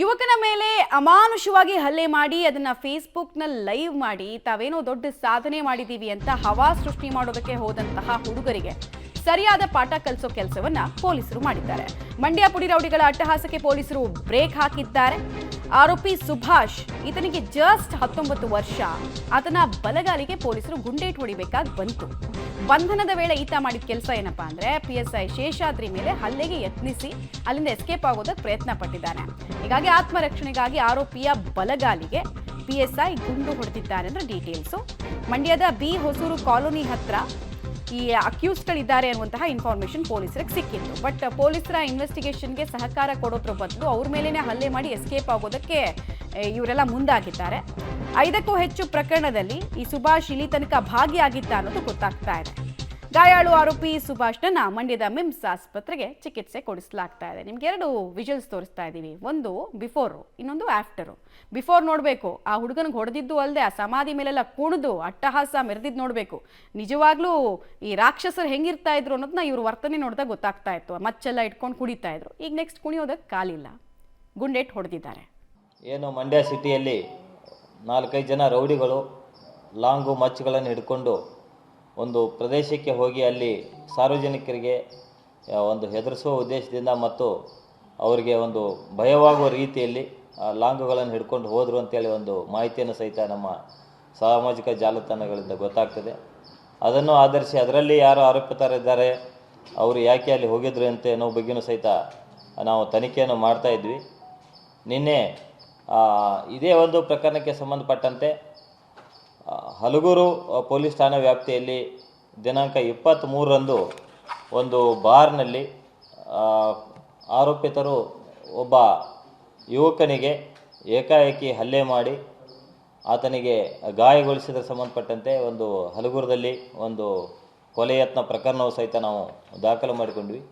ಯುವಕನ ಮೇಲೆ ಅಮಾನುಷವಾಗಿ ಹಲ್ಲೆ ಮಾಡಿ ಅದನ್ನ ಫೇಸ್ಬುಕ್ನಲ್ಲಿ ಲೈವ್ ಮಾಡಿ ತಾವೇನೋ ದೊಡ್ಡ ಸಾಧನೆ ಮಾಡಿದೀವಿ ಅಂತ ಹವಾ ಸೃಷ್ಟಿ ಮಾಡೋದಕ್ಕೆ ಹೋದಂತಹ ಹುಡುಗರಿಗೆ ಸರಿಯಾದ ಪಾಠ ಕಲಿಸೋ ಕೆಲಸವನ್ನ ಪೊಲೀಸರು ಮಾಡಿದ್ದಾರೆ. ಮಂಡ್ಯ ಪುಡಿ ರೌಡಿಗಳ ಅಟ್ಟಹಾಸಕ್ಕೆ ಪೊಲೀಸರು ಬ್ರೇಕ್ ಹಾಕಿದ್ದಾರೆ. ಆರೋಪಿ ಸುಭಾಷ್ ಈತನಿಗೆ ಜಸ್ಟ್ 19 ವರ್ಷ. ಆತನ ಬಲಗಾಲಿಗೆ ಪೊಲೀಸರು ಗುಂಡೇಟು ಹೊಡಿಬೇಕಾಗಿ ಬಂತು. ಬಂಧನದ ವೇಳೆ ಈತ ಮಾಡಿದ ಕೆಲಸ ಏನಪ್ಪಾ ಅಂದ್ರೆ PSI ಶೇಷಾದ್ರಿ ಮೇಲೆ ಹಲ್ಲೆಗೆ ಯತ್ನಿಸಿ ಅಲ್ಲಿಂದ ಎಸ್ಕೇಪ್ ಆಗೋದಕ್ಕೆ ಪ್ರಯತ್ನ ಪಟ್ಟಿದ್ದಾನೆ. ಹೀಗಾಗಿ ಆತ್ಮರಕ್ಷಣೆಗಾಗಿ ಆರೋಪಿಯ ಬಲಗಾಲಿಗೆ PSI ಗುಂಡು ಹೊಡೆದಿದ್ದಾರೆ ಅಂದ್ರೆ ಡೀಟೇಲ್ಸು. ಮಂಡ್ಯದ ಬಿ ಹೊಸೂರು ಕಾಲೋನಿ ಹತ್ರ ಈ ಅಕ್ಯೂಸ್ಗಳಿದ್ದಾರೆ ಅನ್ನುವಂತಹ ಇನ್ಫಾರ್ಮೇಶನ್ ಪೊಲೀಸರಿಗೆ ಸಿಕ್ಕಿತ್ತು. ಬಟ್ ಪೊಲೀಸರ ಇನ್ವೆಸ್ಟಿಗೇಷನ್ಗೆ ಸಹಕಾರ ಕೊಡೋದ್ರ ಬದಲು ಅವ್ರ ಮೇಲೇನೆ ಹಲ್ಲೆ ಮಾಡಿ ಎಸ್ಕೇಪ್ ಆಗೋದಕ್ಕೆ ಇವರೆಲ್ಲ ಮುಂದಾಗಿದ್ದಾರೆ. 5ಕ್ಕೂ ಹೆಚ್ಚು ಪ್ರಕರಣದಲ್ಲಿ ಈ ಸುಭಾಷ್ ಇಲ್ಲಿ ತನಕ ಭಾಗಿಯಾಗಿದ್ದ ಅನ್ನೋದು ಗೊತ್ತಾಗ್ತಾ ಇದೆ. ಗಾಯಾಳು ಆರೋಪಿ ಸುಭಾಷ್ನನ್ನ ಮಂಡ್ಯದ ಮಿಮ್ಸ್ ಆಸ್ಪತ್ರೆಗೆ ಚಿಕಿತ್ಸೆ ಕೊಡಿಸಲಾಗ್ತಾ ಇದೆ. ನಿಮ್ಗೆ 2 ವಿಜುವಲ್ಸ್ ತೋರಿಸ್ತಾ ಇದ್ದೀವಿ. ಒಂದು ಬಿಫೋರು, ಇನ್ನೊಂದು ಆಫ್ಟರು. ಬಿಫೋರ್ ನೋಡಬೇಕು, ಆ ಹುಡುಗನಿಗೆ ಹೊಡೆದಿದ್ದು ಅಲ್ಲದೆ ಆ ಸಮಾಧಿ ಮೇಲೆಲ್ಲ ಕುಣಿದು ಅಟ್ಟಹಾಸ ಮೆರೆದಿದ್ದು ನೋಡಬೇಕು. ನಿಜವಾಗ್ಲೂ ಈ ರಾಕ್ಷಸರು ಹೆಂಗಿರ್ತಾ ಇದ್ರು ಅನ್ನೋದನ್ನ ಇವ್ರ ವರ್ತನೆ ನೋಡಿದಾಗ ಗೊತ್ತಾಗ್ತಾ ಇತ್ತು. ಮಚ್ಚೆಲ್ಲ ಇಟ್ಕೊಂಡು ಕುಡಿತಾ ಇದ್ರು. ಈಗ ನೆಕ್ಸ್ಟ್ ಕುಣಿಯೋದಕ್ಕೆ ಕಾಲಿಲ್ಲ, ಗುಂಡೇಟ್ ಹೊಡೆದಿದ್ದಾರೆ. ಏನು ಮಂಡ್ಯ ಸಿಟಿಯಲ್ಲಿ 4-5 ಜನ ರೌಡಿಗಳು ಲಾಂಗು ಮಚ್ಚುಗಳನ್ನು ಹಿಡ್ಕೊಂಡು ಒಂದು ಪ್ರದೇಶಕ್ಕೆ ಹೋಗಿ ಅಲ್ಲಿ ಸಾರ್ವಜನಿಕರಿಗೆ ಒಂದು ಹೆದರಿಸುವ ಉದ್ದೇಶದಿಂದ ಮತ್ತು ಅವರಿಗೆ ಒಂದು ಭಯವಾಗುವ ರೀತಿಯಲ್ಲಿ ಲಾಂಗುಗಳನ್ನು ಹಿಡ್ಕೊಂಡು ಹೋದರು ಅಂತೇಳಿ ಒಂದು ಮಾಹಿತಿಯನ್ನು ಸಹಿತ ನಮ್ಮ ಸಾಮಾಜಿಕ ಜಾಲತಾಣಗಳಿಂದ ಗೊತ್ತಾಗ್ತದೆ. ಅದನ್ನು ಆಧರಿಸಿ ಅದರಲ್ಲಿ ಯಾರು ಆರೋಪಿತರಿದ್ದಾರೆ, ಅವರು ಯಾಕೆ ಅಲ್ಲಿ ಹೋಗಿದ್ರು ಅಂತ ಅನ್ನೋ ಬಗ್ಗೆಯೂ ಸಹಿತ ನಾವು ತನಿಖೆಯನ್ನು ಮಾಡ್ತಾಯಿದ್ವಿ. ನಿನ್ನೆ ಇದೇ ಒಂದು ಪ್ರಕರಣಕ್ಕೆ ಸಂಬಂಧಪಟ್ಟಂತೆ ಹಲಗೂರು ಪೊಲೀಸ್ ಠಾಣಾ ವ್ಯಾಪ್ತಿಯಲ್ಲಿ ದಿನಾಂಕ 23ರಂದು ಒಂದು ಬಾರ್ನಲ್ಲಿ ಆರೋಪಿತರು ಒಬ್ಬ ಯುವಕನಿಗೆ ಏಕಾಏಕಿ ಹಲ್ಲೆ ಮಾಡಿ ಆತನಿಗೆ ಗಾಯಗೊಳಿಸಿದ ಸಂಬಂಧಪಟ್ಟಂತೆ ಒಂದು ಹಲಗೂರದಲ್ಲಿ ಒಂದು ಕೊಲೆ ಯತ್ನ ಪ್ರಕರಣವು ಸಹಿತ ನಾವು ದಾಖಲು ಮಾಡಿಕೊಂಡ್ವಿ.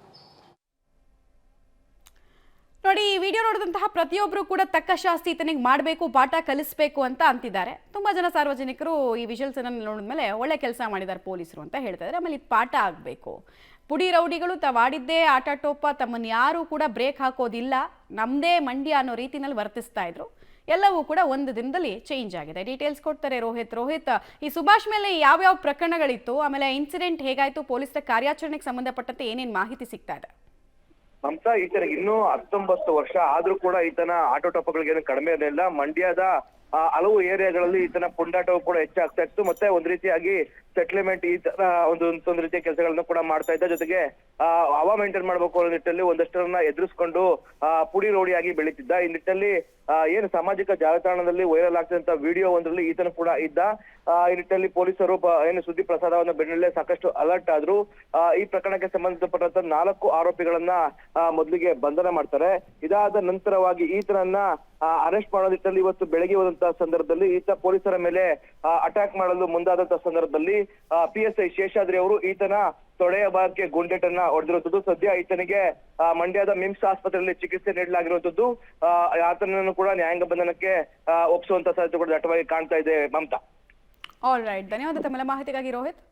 ನೋಡಿ, ಈ ವಿಡಿಯೋ ನೋಡಿದಂತಹ ಪ್ರತಿಯೊಬ್ಬರು ಕೂಡ ತಕ್ಕ ಶಾಸ್ತಿ ಈತನಿಗೆ ಮಾಡಬೇಕು, ಪಾಠ ಕಲಿಸಬೇಕು ಅಂತ ಅಂತಿದ್ದಾರೆ. ತುಂಬಾ ಜನ ಸಾರ್ವಜನಿಕರು ಈ ವಿಜುವಲ್ಸ್ ಅನ್ನು ನೋಡಿದ್ಮೇಲೆ ಒಳ್ಳೆ ಕೆಲಸ ಮಾಡಿದ್ದಾರೆ ಪೊಲೀಸರು ಅಂತ ಹೇಳ್ತಾ ಇದ್ದಾರೆ. ಆಮೇಲೆ ಇದು ಪಾಠ ಆಗಬೇಕು. ಪುಡಿ ರೌಡಿಗಳು ತಾವಾಡಿದ್ದೇ ಆಟ ಟೋಪ, ತಮ್ಮನ್ನು ಯಾರೂ ಕೂಡ ಬ್ರೇಕ್ ಹಾಕೋದಿಲ್ಲ, ನಮ್ಮದೇ ಮಂಡ್ಯ ಅನ್ನೋ ರೀತಿನಲ್ಲಿ ವರ್ತಿಸ್ತಾ ಇದ್ರು. ಎಲ್ಲವೂ ಕೂಡ ಒಂದು ದಿನದಲ್ಲಿ ಚೇಂಜ್ ಆಗಿದೆ. ಡೀಟೇಲ್ಸ್ ಕೊಡ್ತಾರೆ ರೋಹಿತ್. ಈ ಸುಭಾಷ್ ಮೇಲೆ ಯಾವ್ಯಾವ ಪ್ರಕರಣಗಳಿತ್ತು, ಆಮೇಲೆ ಇನ್ಸಿಡೆಂಟ್ ಹೇಗಾಯ್ತು, ಪೊಲೀಸರ ಕಾರ್ಯಾಚರಣೆಗೆ ಸಂಬಂಧಪಟ್ಟಂತೆ ಏನೇನು ಮಾಹಿತಿ ಸಿಗ್ತಾ ಇದೆ? ಮಮತಾ, ಈತನಿಗೆ ಇನ್ನೂ 19 ವರ್ಷ ಆದ್ರೂ ಕೂಡ ಈತನ ಆಟೋಟೋಪಗಳಿಗೇನು ಕಡಿಮೆ ಇರಲಿಲ್ಲ. ಮಂಡ್ಯದ ಹಲವು ಏರಿಯಾಗಳಲ್ಲಿ ಈತನ ಪುಂಡಾಟವು ಕೂಡ ಹೆಚ್ಚಾಗ್ತಾ ಇತ್ತು. ಮತ್ತೆ ಒಂದ್ ರೀತಿಯಾಗಿ ಸೆಟ್ಲ್ಮೆಂಟ್ ಈ ತರ ಒಂದು ರೀತಿಯ ಕೆಲಸಗಳನ್ನು ಕೂಡ ಮಾಡ್ತಾ ಇದ್ದ. ಜೊತೆಗೆ ಹವಾ ಮೇಂಟೈನ್ ಮಾಡಬೇಕು ಅನ್ನೋ ನಿಟ್ಟಲ್ಲಿ ಒಂದಷ್ಟರನ್ನ ಎದುರಿಸ್ಕೊಂಡು ಪುಡಿ ರೌಡಿಯಾಗಿ ಬೆಳೀತಿದ್ದ. ಈ ನಿಟ್ಟಲ್ಲಿ ಏನು ಸಾಮಾಜಿಕ ಜಾಲತಾಣದಲ್ಲಿ ವೈರಲ್ ಆಗ್ತಿದ್ದಂತ ವಿಡಿಯೋ ಒಂದರಲ್ಲಿ ಈತನು ಕೂಡ ಇದ್ದ. ಈ ನಿಟ್ಟಲ್ಲಿ ಪೊಲೀಸರು ಏನು ಸುದ್ದಿ ಪ್ರಸಾರವನ್ನು ಬೆನ್ನಲ್ಲೇ ಸಾಕಷ್ಟು ಅಲರ್ಟ್ ಆದ್ರು. ಈ ಪ್ರಕರಣಕ್ಕೆ ಸಂಬಂಧಪಟ್ಟಂತ 4 ಆರೋಪಿಗಳನ್ನ ಮೊದಲಿಗೆ ಬಂಧನ ಮಾಡ್ತಾರೆ. ಇದಾದ ನಂತರವಾಗಿ ಈತನನ್ನ ಅರೆಸ್ಟ್ ಮಾಡೋ ನಿಟ್ಟಲ್ಲಿ ಇವತ್ತು ಬೆಳಗ್ಗೆ ಹೋದಂತಹ ಸಂದರ್ಭದಲ್ಲಿ ಈತ ಪೊಲೀಸರ ಮೇಲೆ ಅಟ್ಯಾಕ್ ಮಾಡಲು ಮುಂದಾದಂತಹ ಸಂದರ್ಭದಲ್ಲಿ PSI ಶೇಷಾದ್ರಿ ಅವರು ಈತನ ತೊಡೆಯ ಭಾಗಕ್ಕೆ ಗುಂಡೇಟನ್ನ ಹೊಡೆದಿರುವಂತದ್ದು. ಸದ್ಯ ಈತನಿಗೆ ಮಂಡ್ಯದ ಮಿಮ್ಸ್ ಆಸ್ಪತ್ರೆಯಲ್ಲಿ ಚಿಕಿತ್ಸೆ ನೀಡಲಾಗಿರುವಂತದ್ದು. ಆತನನ್ನು ಕೂಡ ನ್ಯಾಯಾಂಗ ಬಂಧನಕ್ಕೆ ಒಪ್ಪಿಸುವಂತ ಸಾಧ್ಯತೆ ಕೂಡ ದಟ್ಟವಾಗಿ ಕಾಣ್ತಾ ಇದೆ. ಮಮತಾ, ಆಲ್ ರೈಟ್, ಧನ್ಯವಾದ ತಮ್ಮೆಲ್ಲ ಮಾಹಿತಿಗಾಗಿ ರೋಹಿತ್.